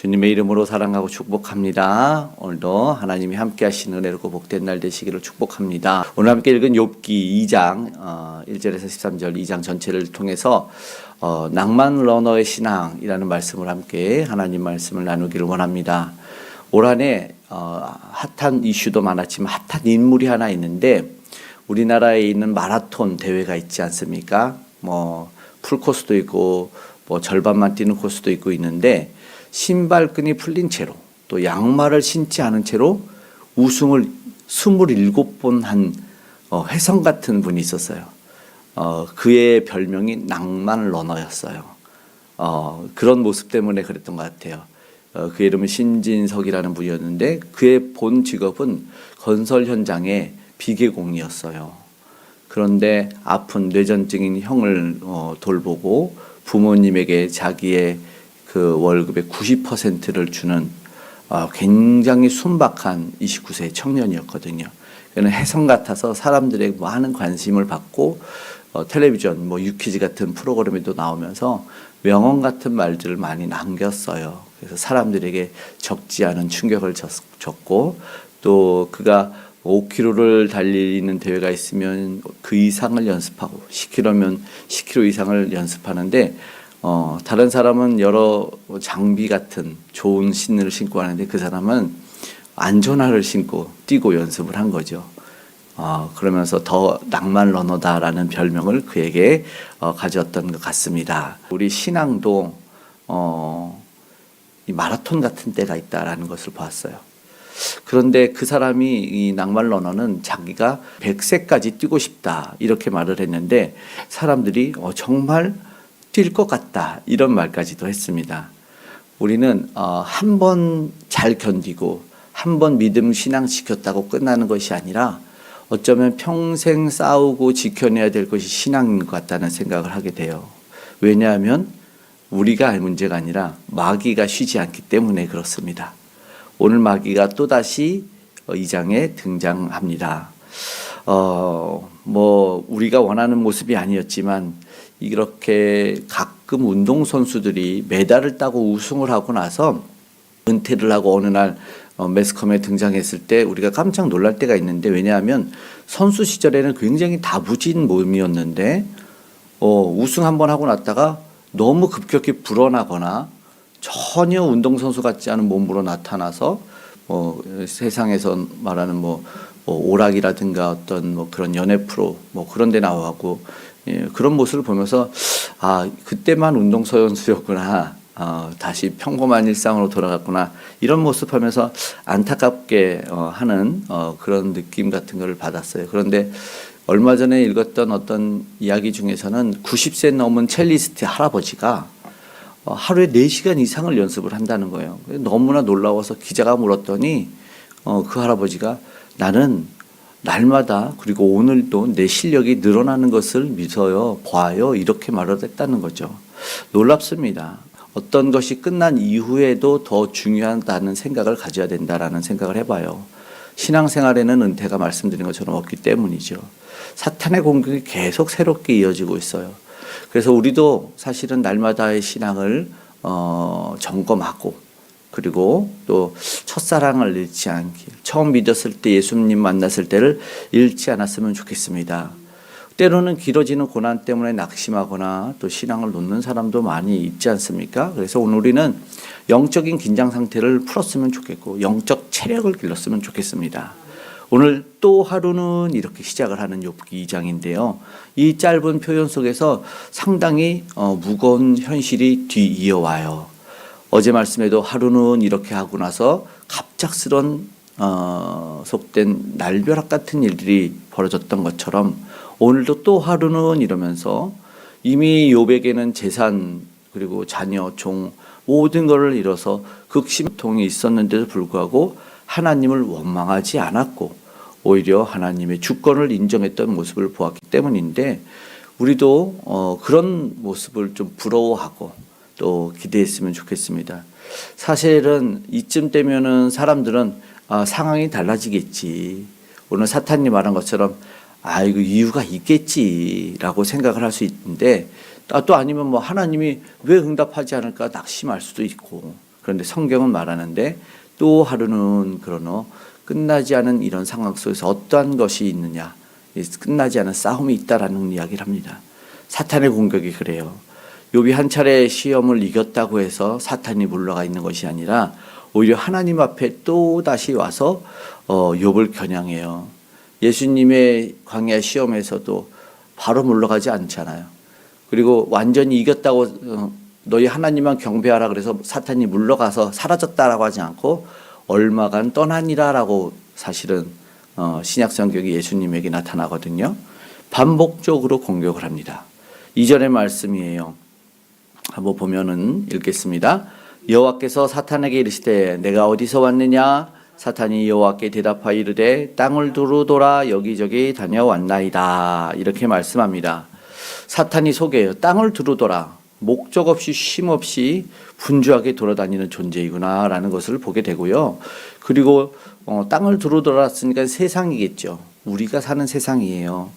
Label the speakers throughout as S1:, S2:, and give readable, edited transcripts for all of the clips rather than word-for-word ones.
S1: 주님의 이름으로 사랑하고 축복합니다. 오늘도 하나님이 함께 하시는 은혜롭고 복된 날 되시기를 축복합니다. 오늘 함께 읽은 욥기 2장 1절에서 13절 2장 전체를 통해서 낭만 러너의 신앙이라는 말씀을 함께 하나님 말씀을 나누기를 원합니다. 올 한 해 핫한 이슈도 많았지만 핫한 인물이 하나 있는데 우리나라에 있는 마라톤 대회가 있지 않습니까? 풀코스도 있고 절반만 뛰는 코스도 있고 있는데 신발끈이 풀린 채로 또 양말을 신지 않은 채로 우승을 27번 한 혜성 같은 분이 있었어요. 그의 별명이 낭만 러너였어요. 그런 모습 때문에 그랬던 것 같아요. 그 이름은 신진석이라는 분이었는데 그의 본 직업은 건설 현장의 비계공이었어요. 그런데 아픈 뇌전증인 형을 돌보고 부모님에게 자기의 그 월급의 90%를 주는 굉장히 순박한 29세 청년이었거든요. 그는 혜성 같아서 사람들의 많은 관심을 받고 텔레비전 유퀴즈 같은 프로그램에도 나오면서 명언 같은 말들을 많이 남겼어요. 그래서 사람들에게 적지 않은 충격을 줬고 또 그가 5km를 달리는 대회가 있으면 그 이상을 연습하고 10km면 10km 이상을 연습하는데 다른 사람은 여러 장비 같은 좋은 신을 신고 하는데 그 사람은 안전화를 신고 뛰고 연습을 한 거죠. 그러면서 더 낭만 러너다라는 별명을 그에게 가졌던 것 같습니다. 우리 신앙도 이 마라톤 같은 때가 있다라는 것을 봤어요. 그런데 그 사람이 이 낭만 러너는 자기가 100세까지 뛰고 싶다 이렇게 말을 했는데 사람들이 정말 뛸 것 같다 이런 말까지도 했습니다. 우리는 한 번 잘 견디고 한 번 믿음 신앙 지켰다고 끝나는 것이 아니라 어쩌면 평생 싸우고 지켜내야 될 것이 신앙인 것 같다는 생각을 하게 돼요. 왜냐하면 우리가 문제가 아니라 마귀가 쉬지 않기 때문에 그렇습니다. 오늘 마귀가 또다시 2장에 등장합니다. 우리가 원하는 모습이 아니었지만 이렇게 가끔 운동선수들이 메달을 따고 우승을 하고 나서 은퇴를 하고 어느 날 매스컴에 등장했을 때 우리가 깜짝 놀랄 때가 있는데 왜냐하면 선수 시절에는 굉장히 다부진 몸이었는데 우승 한번 하고 났다가 너무 급격히 불어나거나 전혀 운동선수 같지 않은 몸으로 나타나서 세상에서 말하는 오락이라든가 어떤 그런 연예 프로 그런 데 나오고 그런 모습을 보면서 그때만 운동선수였구나. 다시 평범한 일상으로 돌아갔구나. 이런 모습 하면서 안타깝게 하는 그런 느낌 같은 걸 받았어요. 그런데 얼마 전에 읽었던 어떤 이야기 중에서는 90세 넘은 첼리스트 할아버지가 하루에 4시간 이상을 연습을 한다는 거예요. 너무나 놀라워서 기자가 물었더니 그 할아버지가 나는 날마다 그리고 오늘도 내 실력이 늘어나는 것을 믿어요, 봐요 이렇게 말을 했다는 거죠. 놀랍습니다. 어떤 것이 끝난 이후에도 더 중요하다는 생각을 가져야 된다라는 생각을 해봐요. 신앙생활에는 은퇴가 말씀드린 것처럼 없기 때문이죠. 사탄의 공격이 계속 새롭게 이어지고 있어요. 그래서 우리도 사실은 날마다의 신앙을 점검하고 그리고 또 첫사랑을 잃지 않길 처음 믿었을 때 예수님 만났을 때를 잃지 않았으면 좋겠습니다. 때로는 길어지는 고난 때문에 낙심하거나 또 신앙을 놓는 사람도 많이 있지 않습니까? 그래서 오늘 우리는 영적인 긴장 상태를 풀었으면 좋겠고 영적 체력을 길렀으면 좋겠습니다. 오늘 또 하루는 이렇게 시작을 하는 욥기 2장인데요. 이 짧은 표현 속에서 상당히 무거운 현실이 뒤이어와요. 어제 말씀에도 하루는 이렇게 하고 나서 갑작스런 속된 날벼락 같은 일들이 벌어졌던 것처럼 오늘도 또 하루는 이러면서 이미 욥에게는 재산 그리고 자녀, 종 모든 것을 잃어서 극심통이 있었는데도 불구하고 하나님을 원망하지 않았고 오히려 하나님의 주권을 인정했던 모습을 보았기 때문인데 우리도 그런 모습을 좀 부러워하고 또 기대했으면 좋겠습니다. 사실은 이쯤 되면은 사람들은 상황이 달라지겠지. 오늘 사탄이 말한 것처럼 이거 이유가 있겠지라고 생각을 할 수 있는데 또 아니면 하나님이 왜 응답하지 않을까 낙심할 수도 있고 그런데 성경은 말하는데 또 하루는 그러노 끝나지 않은 이런 상황 속에서 어떠한 것이 있느냐, 끝나지 않은 싸움이 있다라는 이야기를 합니다. 사탄의 공격이 그래요. 욥이 한 차례 시험을 이겼다고 해서 사탄이 물러가 있는 것이 아니라 오히려 하나님 앞에 또 다시 와서 욥을 겨냥해요. 예수님의 광야 시험에서도 바로 물러가지 않잖아요. 그리고 완전히 이겼다고 너희 하나님만 경배하라 그래서 사탄이 물러가서 사라졌다라고 하지 않고 얼마간 떠나니라라고 사실은 신약 성경이 예수님에게 나타나거든요. 반복적으로 공격을 합니다. 이전의 말씀이에요. 한번 보면은 읽겠습니다. 여호와께서 사탄에게 이르시되 내가 어디서 왔느냐? 사탄이 여호와께 대답하여 이르되 땅을 두루 돌아 여기저기 다녀왔나이다. 이렇게 말씀합니다. 사탄이 속여요. 땅을 두루 돌아. 목적 없이 쉼 없이 분주하게 돌아다니는 존재이구나 라는 것을 보게 되고요. 그리고 땅을 두루 돌았으니까 세상이겠죠. 우리가 사는 세상이에요.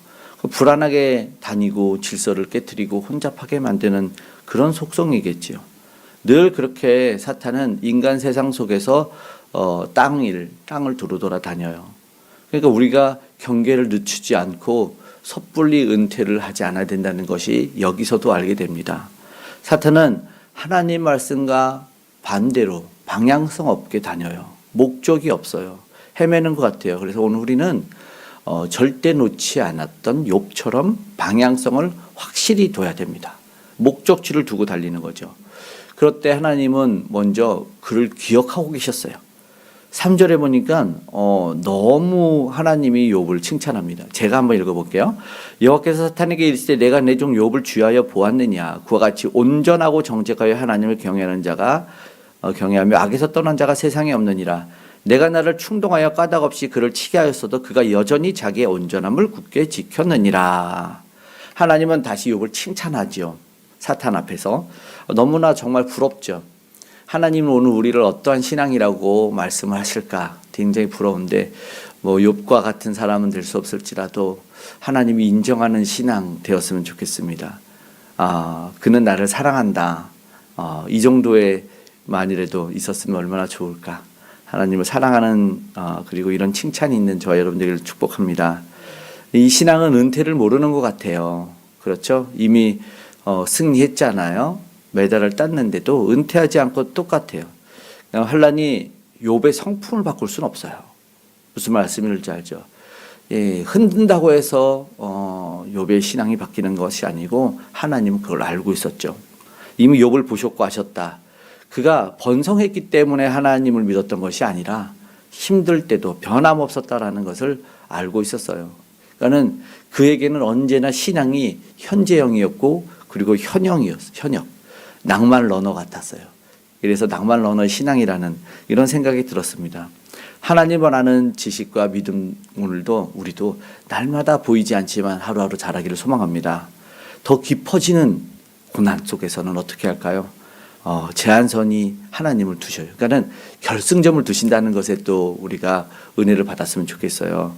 S1: 불안하게 다니고 질서를 깨트리고 혼잡하게 만드는 그런 속성이겠죠. 늘 그렇게 사탄은 인간 세상 속에서 땅을 두루 돌아다녀요. 그러니까 우리가 경계를 늦추지 않고 섣불리 은퇴를 하지 않아야 된다는 것이 여기서도 알게 됩니다. 사탄은 하나님 말씀과 반대로 방향성 없게 다녀요. 목적이 없어요. 헤매는 것 같아요. 그래서 오늘 우리는 절대 놓지 않았던 욥처럼 방향성을 확실히 둬야 됩니다. 목적지를 두고 달리는 거죠. 그럴 때 하나님은 먼저 그를 기억하고 계셨어요. 3절에 보니까 너무 하나님이 욥을 칭찬합니다. 제가 한번 읽어볼게요. 여호와께서 사탄에게 이르시되 내가 내 종 욥을 주하여 보았느냐. 그와 같이 온전하고 정직하여 하나님을 경외하는 자가 경외하며 악에서 떠난 자가 세상에 없느니라. 내가 나를 충동하여 까닭 없이 그를 치게 하였어도 그가 여전히 자기의 온전함을 굳게 지켰느니라. 하나님은 다시 욥을 칭찬하죠. 사탄 앞에서. 너무나 정말 부럽죠. 하나님은 오늘 우리를 어떠한 신앙이라고 말씀을 하실까 굉장히 부러운데 욥과 같은 사람은 될 수 없을지라도 하나님이 인정하는 신앙 되었으면 좋겠습니다. 그는 나를 사랑한다. 이 정도의 만이라도 있었으면 얼마나 좋을까. 하나님을 사랑하는 그리고 이런 칭찬이 있는 저와 여러분들을 축복합니다. 이 신앙은 은퇴를 모르는 것 같아요. 그렇죠? 이미 승리했잖아요. 메달을 땄는데도 은퇴하지 않고 똑같아요. 환란이 욥의 성품을 바꿀 수는 없어요. 무슨 말씀인지 알죠? 흔든다고 해서 욥의 신앙이 바뀌는 것이 아니고 하나님은 그걸 알고 있었죠. 이미 욥을 보셨고 아셨다. 그가 번성했기 때문에 하나님을 믿었던 것이 아니라 힘들 때도 변함없었다라는 것을 알고 있었어요. 그러니까는 그에게는 언제나 신앙이 현재형이었고 그리고 현형이었어요. 현역. 낭만 러너 같았어요. 그래서 낭만 러너의 신앙이라는 이런 생각이 들었습니다. 하나님을 아는 지식과 믿음 오늘도 우리도 날마다 보이지 않지만 하루하루 자라기를 소망합니다. 더 깊어지는 고난 속에서는 어떻게 할까요? 제한선이 하나님을 두셔요. 그러니까는 결승점을 두신다는 것에 또 우리가 은혜를 받았으면 좋겠어요.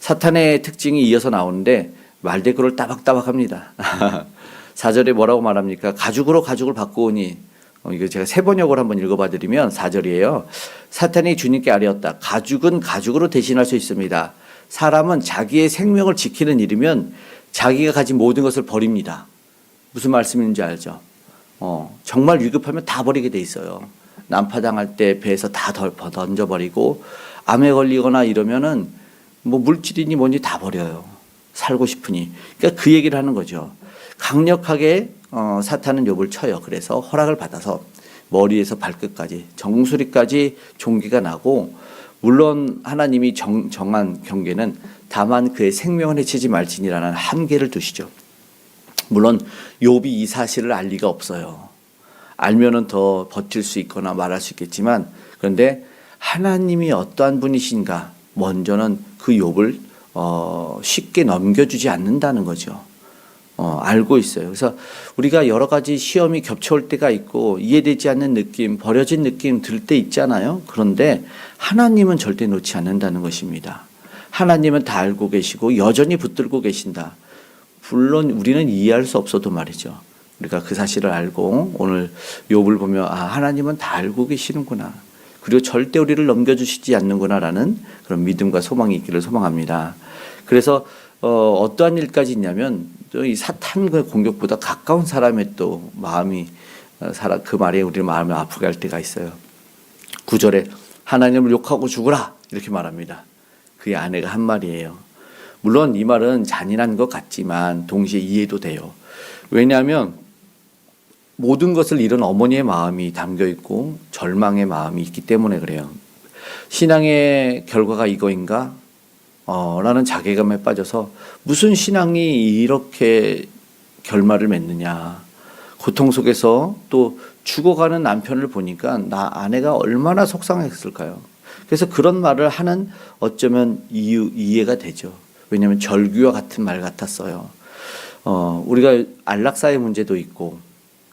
S1: 사탄의 특징이 이어서 나오는데 말대꾸를 따박따박합니다. 4절에 뭐라고 말합니까? 가죽으로 가죽을 바꾸오니 이거 제가 세 번역을 한번 읽어봐 드리면 4절이에요. 사탄이 주님께 아뢰었다. 가죽은 가죽으로 대신할 수 있습니다. 사람은 자기의 생명을 지키는 일이면 자기가 가진 모든 것을 버립니다. 무슨 말씀인지 알죠? 정말 위급하면 다 버리게 돼 있어요. 난파당할 때 배에서 다 던져버리고 암에 걸리거나 이러면은 물질이니 뭐니 다 버려요. 살고 싶으니. 그러니까 그 얘기를 하는 거죠. 강력하게 사탄은 욥을 쳐요. 그래서 허락을 받아서 머리에서 발끝까지 정수리까지 종기가 나고 물론 하나님이 정한 경계는 다만 그의 생명을 해치지 말지니라는 한계를 두시죠. 물론 욥이 이 사실을 알 리가 없어요. 알면은 더 버틸 수 있거나 말할 수 있겠지만 그런데 하나님이 어떠한 분이신가 먼저는 그 욥을 쉽게 넘겨주지 않는다는 거죠. 알고 있어요. 그래서 우리가 여러 가지 시험이 겹쳐올 때가 있고 이해되지 않는 느낌, 버려진 느낌 들 때 있잖아요. 그런데 하나님은 절대 놓지 않는다는 것입니다. 하나님은 다 알고 계시고 여전히 붙들고 계신다. 물론 우리는 이해할 수 없어도 말이죠. 우리가 그 사실을 알고 오늘 욥을 보며 하나님은 다 알고 계시는구나. 그리고 절대 우리를 넘겨주시지 않는구나라는 그런 믿음과 소망이 있기를 소망합니다. 그래서 어떠한 일까지 있냐면 이 사탄의 공격보다 가까운 사람의 또 마음이 그 말에 우리 마음이 아프게 할 때가 있어요. 9절에 하나님을 욕하고 죽으라 이렇게 말합니다. 그의 아내가 한 말이에요. 물론 이 말은 잔인한 것 같지만 동시에 이해도 돼요. 왜냐하면 모든 것을 잃은 어머니의 마음이 담겨 있고 절망의 마음이 있기 때문에 그래요. 신앙의 결과가 이거인가? 라는 자괴감에 빠져서 무슨 신앙이 이렇게 결말을 맺느냐. 고통 속에서 또 죽어가는 남편을 보니까 아내가 얼마나 속상했을까요? 그래서 그런 말을 하는 어쩌면 이해가 되죠. 왜냐하면 절규와 같은 말 같았어요. 우리가 안락사의 문제도 있고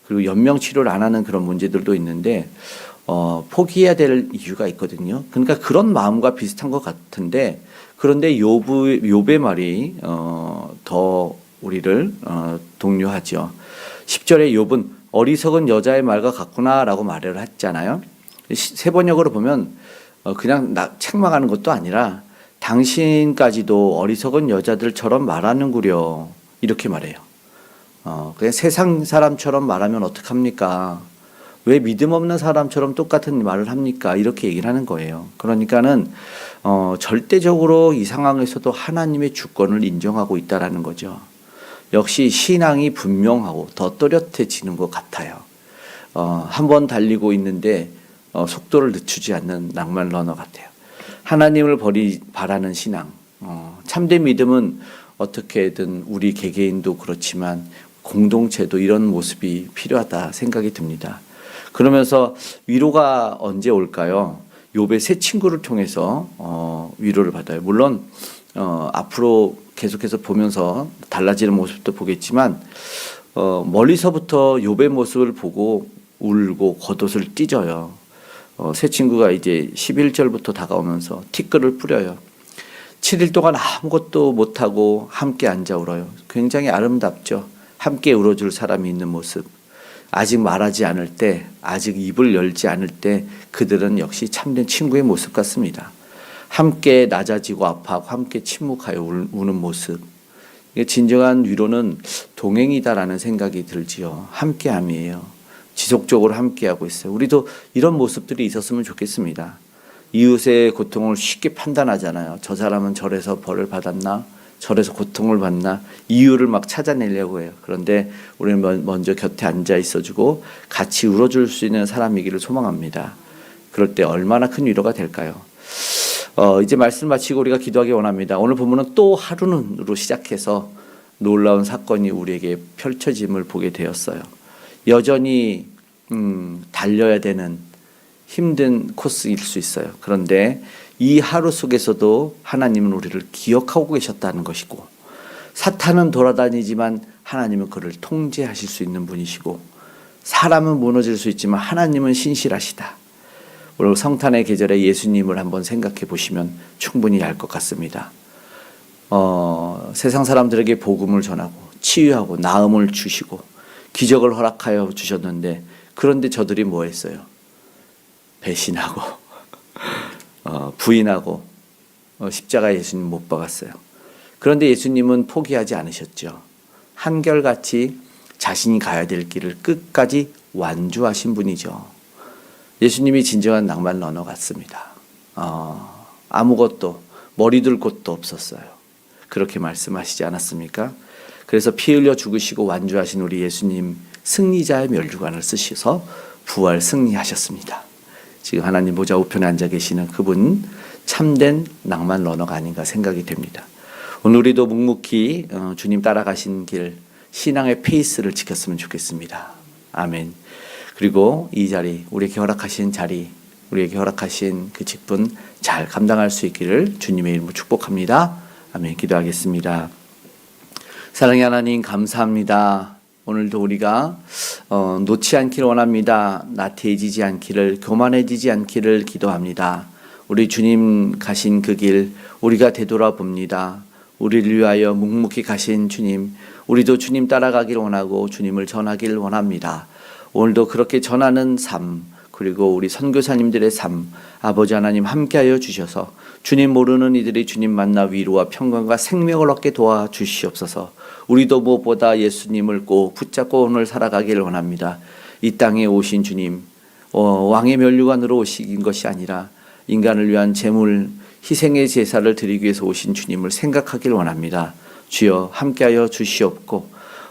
S1: 그리고 연명치료를 안 하는 그런 문제들도 있는데 포기해야 될 이유가 있거든요. 그러니까 그런 마음과 비슷한 것 같은데 그런데 욥의 말이 더 우리를 독려하죠. 10절에 욥은 어리석은 여자의 말과 같구나라고 말을 했잖아요. 세번역으로 보면 그냥 책망하는 것도 아니라 당신까지도 어리석은 여자들처럼 말하는구려 이렇게 말해요. 그냥 세상 사람처럼 말하면 어떡합니까? 왜 믿음 없는 사람처럼 똑같은 말을 합니까? 이렇게 얘기를 하는 거예요. 그러니까는 절대적으로 이 상황에서도 하나님의 주권을 인정하고 있다라는 거죠. 역시 신앙이 분명하고 더 또렷해지는 것 같아요. 한 번 달리고 있는데 속도를 늦추지 않는 낭만 러너 같아요. 하나님을 바라는 신앙. 참된 믿음은 어떻게든 우리 개개인도 그렇지만 공동체도 이런 모습이 필요하다 생각이 듭니다. 그러면서 위로가 언제 올까요? 욥의 세 친구를 통해서 위로를 받아요. 물론 앞으로 계속해서 보면서 달라지는 모습도 보겠지만 멀리서부터 욥의 모습을 보고 울고 겉옷을 찢어요. 세 친구가 이제 11절부터 다가오면서 티끌을 뿌려요. 7일 동안 아무것도 못하고 함께 앉아 울어요. 굉장히 아름답죠. 함께 울어줄 사람이 있는 모습. 아직 말하지 않을 때, 아직 입을 열지 않을 때 그들은 역시 참된 친구의 모습 같습니다. 함께 낮아지고 아파하고 함께 침묵하여 우는 모습. 진정한 위로는 동행이다라는 생각이 들지요. 함께함이에요. 지속적으로 함께하고 있어요. 우리도 이런 모습들이 있었으면 좋겠습니다. 이웃의 고통을 쉽게 판단하잖아요. 저 사람은 절에서 벌을 받았나? 절에서 고통을 받나? 이유를 막 찾아내려고 해요. 그런데 우리는 먼저 곁에 앉아 있어주고 같이 울어줄 수 있는 사람이기를 소망합니다. 그럴 때 얼마나 큰 위로가 될까요? 이제 말씀 마치고 우리가 기도하기 원합니다. 오늘 본문은 또 하루는으로 시작해서 놀라운 사건이 우리에게 펼쳐짐을 보게 되었어요. 여전히 달려야 되는 힘든 코스일 수 있어요. 그런데 이 하루 속에서도 하나님은 우리를 기억하고 계셨다는 것이고 사탄은 돌아다니지만 하나님은 그를 통제하실 수 있는 분이시고 사람은 무너질 수 있지만 하나님은 신실하시다. 오늘 성탄의 계절에 예수님을 한번 생각해 보시면 충분히 알 것 같습니다. 세상 사람들에게 복음을 전하고 치유하고 나음을 주시고 기적을 허락하여 주셨는데 그런데 저들이 뭐 했어요? 배신하고 부인하고 십자가에 예수님 못 박았어요. 그런데 예수님은 포기하지 않으셨죠. 한결같이 자신이 가야 될 길을 끝까지 완주하신 분이죠. 예수님이 진정한 낭만 러너 같습니다. 아무것도 머리 둘 곳도 없었어요. 그렇게 말씀하시지 않았습니까? 그래서 피 흘려 죽으시고 완주하신 우리 예수님 승리자의 면류관을 쓰셔서 부활 승리하셨습니다. 지금 하나님 보좌 우편에 앉아 계시는 그분 참된 낭만 러너가 아닌가 생각이 됩니다. 오늘 우리도 묵묵히 주님 따라가신 길 신앙의 페이스를 지켰으면 좋겠습니다. 아멘. 그리고 이 자리 우리에게 허락하신 자리 우리에게 허락하신 그 직분 잘 감당할 수 있기를 주님의 이름으로 축복합니다. 아멘. 기도하겠습니다. 사랑의 하나님 감사합니다. 오늘도 우리가 놓지 않기를 원합니다. 나태해지지 않기를 교만해지지 않기를 기도합니다. 우리 주님 가신 그 길 우리가 되돌아봅니다. 우리를 위하여 묵묵히 가신 주님, 우리도 주님 따라가길 원하고 주님을 전하길 원합니다. 오늘도 그렇게 전하는 삶, 그리고 우리 선교사님들의 삶, 아버지 하나님 함께하여 주셔서 주님 모르는 이들이 주님 만나 위로와 평강과 생명을 얻게 도와주시옵소서. 우리도 무엇보다 예수님을 꼭 붙잡고 오늘 살아가길 원합니다. 이 땅에 오신 주님, 왕의 면류관으로 오신 것이 아니라 인간을 위한 제물, 희생의 제사를 드리기 위해서 오신 주님을 생각하길 원합니다. 주여 함께하여 주시옵고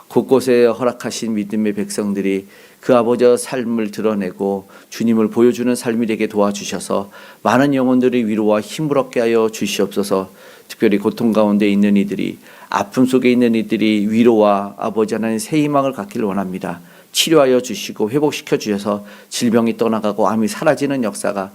S1: 곳곳에 허락하신 믿음의 백성들이 그 아버지의 삶을 드러내고 주님을 보여주는 삶이 되게 도와주셔서 많은 영혼들이 위로와 힘을 얻게 하여 주시옵소서. 특별히 고통 가운데 있는 이들이, 아픔 속에 있는 이들이 위로와 아버지 하나님 새 희망을 갖기를 원합니다. 치료하여 주시고 회복시켜 주셔서 질병이 떠나가고 암이 사라지는 역사가